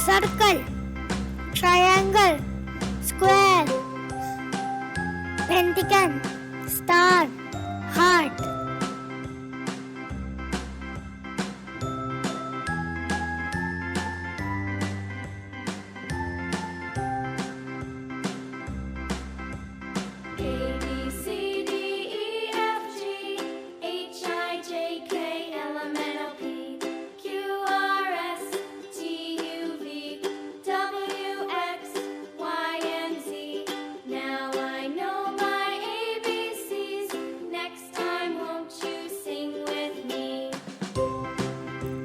circle, triangle, square, pentagon, star, heart.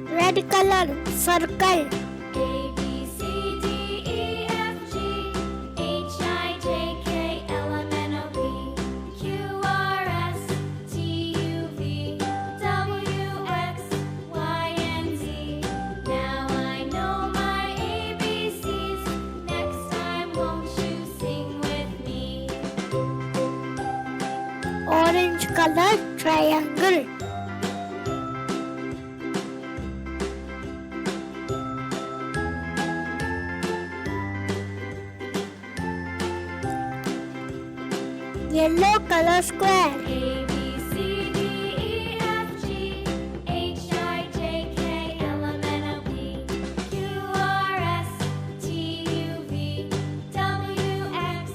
Red color, circle. A, B, C, D, E, F, G, H, I, J, K, L, M, N, O, P, Q, R, S, T, U, V, W, X, Y, and Z. Now I know my ABCs. Next time, won't you sing with me? Orange color, triangle. Yellow color, square. A, B, C, D, E, F, G, H, I, J, K, L, M, N, O, P, Q, R, S, T, U, V, W, X,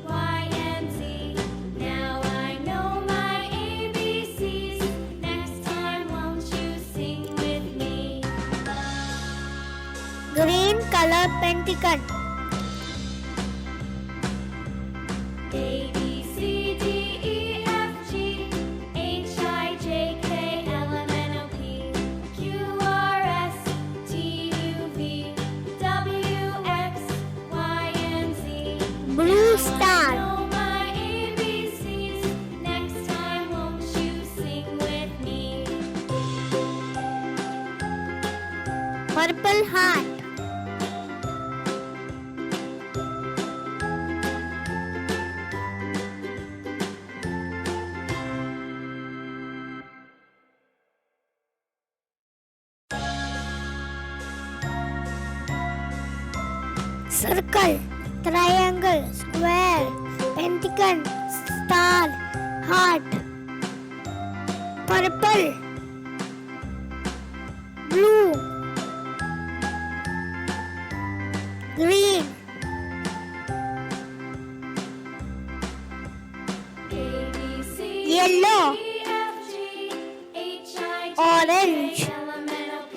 Y, and Z. Now I know my ABCs. Next time, won't you sing with me? Green color, pentagon. A, B, C, D, E, F, G, H, I, J, K, L, M, N, O, P, Q, R, S, T, U, V, W, X, Y, and Z. Blue Now star. I know my ABCs. Next time, won't you sing with me? Purple heart. Circle, triangle, square, pentagon, star, heart. Purple, blue, green, A, B, C, Yellow. D, E, F, G, H, I, J, Orange. K, L, M, N, O, P,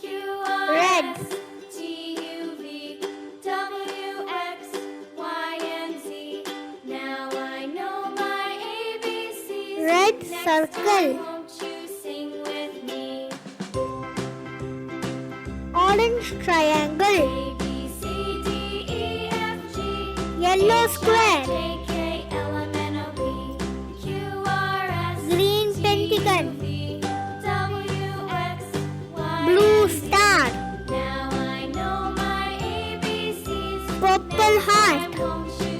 Q, R, Red. S, T, U, V, W, X, Y, and Z. Now I know my ABCs. Red Next circle. time, won't you sing with me? orange triangle, A, B, C, D, E, F, G, yellow H, I, square, J, K, L, M, N, O, P, Q, R, S, green T, pentagon, U, V, W, X, Y, blue and Z. star, Now I know my ABCs. purple Next heart. time, won't you